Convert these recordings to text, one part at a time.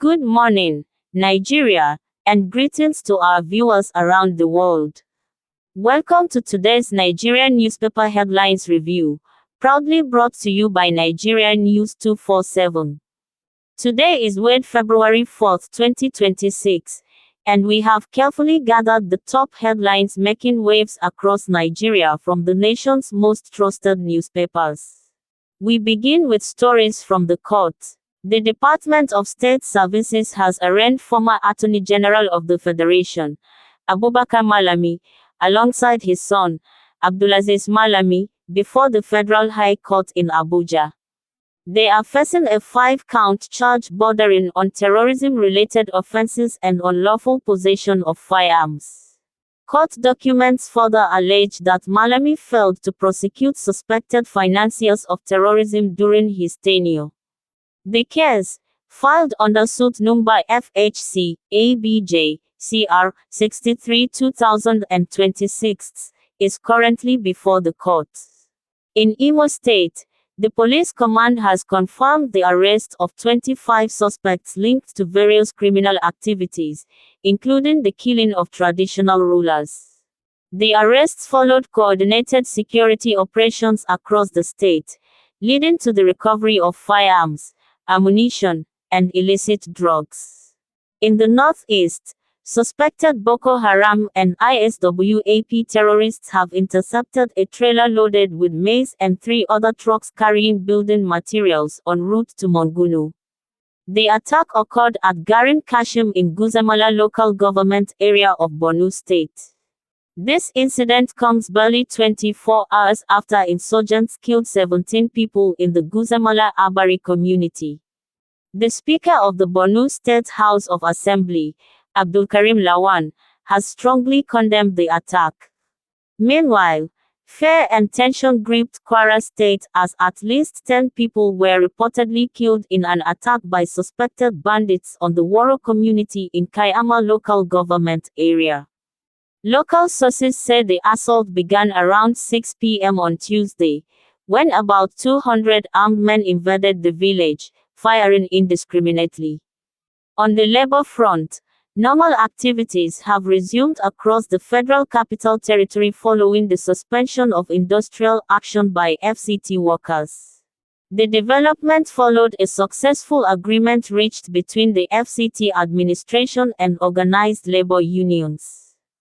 Good morning, Nigeria, and greetings to our viewers around the world. Welcome to today's Nigerian newspaper headlines review, proudly brought to you by Nigerian News 247. Today is February 4, 2026, and we have carefully gathered the top headlines making waves across Nigeria from the nation's most trusted newspapers. We begin with stories from the court. The Department of State Services has arraigned former Attorney General of the Federation, Abubakar Malami, alongside his son, Abdulaziz Malami, before the Federal High Court in Abuja. They are facing a 5-count charge bordering on terrorism-related offenses and unlawful possession of firearms. Court documents further allege that Malami failed to prosecute suspected financiers of terrorism during his tenure. The case, filed under suit number FHC ABJ CR 63/2026, is currently before the court. In Imo State, the police command has confirmed the arrest of 25 suspects linked to various criminal activities, including the killing of traditional rulers. The arrests followed coordinated security operations across the state, leading to the recovery of firearms, ammunition, and illicit drugs. In the northeast, suspected Boko Haram and ISWAP terrorists have intercepted a trailer loaded with maize and 3 other trucks carrying building materials en route to Mongunu. The attack occurred at Garin Kashim in Guzamala local government area of Borno State. This incident comes barely 24 hours after insurgents killed 17 people in the Guzamala Abari community. The Speaker of the Borno State House of Assembly, Abdulkarim Lawan, has strongly condemned the attack. Meanwhile, fear and tension gripped Kwara State as at least 10 people were reportedly killed in an attack by suspected bandits on the Woro community in Kayama local government area. Local sources say the assault began around 6 p.m. on Tuesday, when about 200 armed men invaded the village, firing indiscriminately. On the labor front, normal activities have resumed across the Federal Capital Territory following the suspension of industrial action by FCT workers. The development followed a successful agreement reached between the FCT administration and organized labor unions.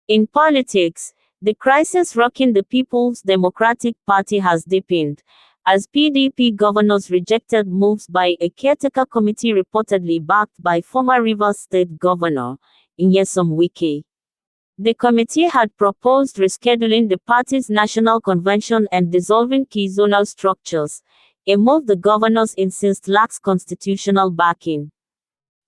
In politics, the crisis rocking the People's Democratic Party has deepened, as PDP governors rejected moves by a caretaker committee reportedly backed by former Rivers State Governor, Nyesom Wike. The committee had proposed rescheduling the party's national convention and dissolving key zonal structures, a move the governors insist lacks constitutional backing.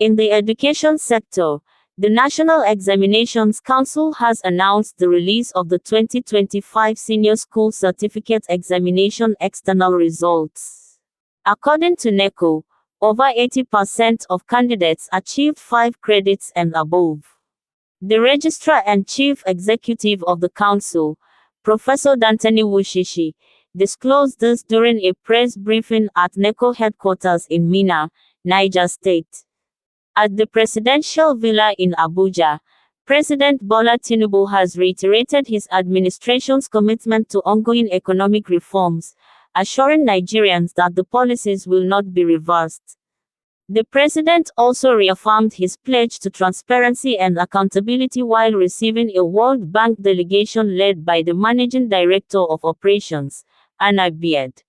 In the education sector, the National Examinations Council has announced the release of the 2025 Senior School Certificate Examination external results. According to NECO, over 80% of candidates achieved 5 credits and above. The Registrar and Chief Executive of the Council, Professor Dantani Wushishi, disclosed this during a press briefing at NECO headquarters in Minna, Niger State. At the Presidential Villa in Abuja, President Bola Tinubu has reiterated his administration's commitment to ongoing economic reforms, assuring Nigerians that the policies will not be reversed. The president also reaffirmed his pledge to transparency and accountability while receiving a World Bank delegation led by the Managing Director of Operations, Anna Beard.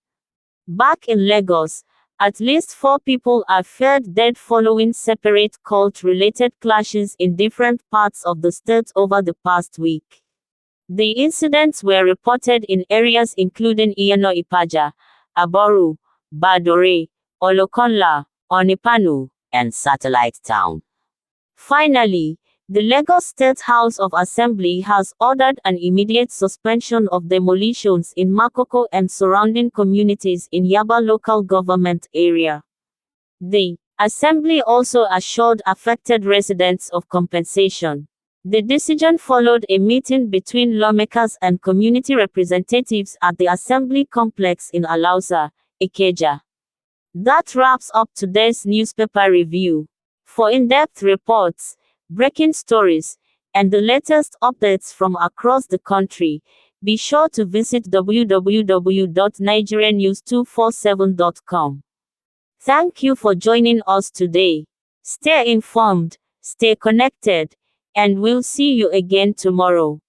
Back in Lagos, at least 4 people are feared dead following separate cult-related clashes in different parts of the state over the past week. The incidents were reported in areas including Iyano Ipaja, Aboru, Badore, Olokonla, Onipanu, and Satellite Town. Finally, the Lagos State House of Assembly has ordered an immediate suspension of demolitions in Makoko and surrounding communities in Yaba local government area. The Assembly also assured affected residents of compensation. The decision followed a meeting between lawmakers and community representatives at the Assembly complex in Alausa, Ikeja. That wraps up today's newspaper review. For in-depth reports, breaking stories, and the latest updates from across the country, be sure to visit www.nigerianews247.com. Thank you for joining us today. Stay informed, stay connected, and we'll see you again tomorrow.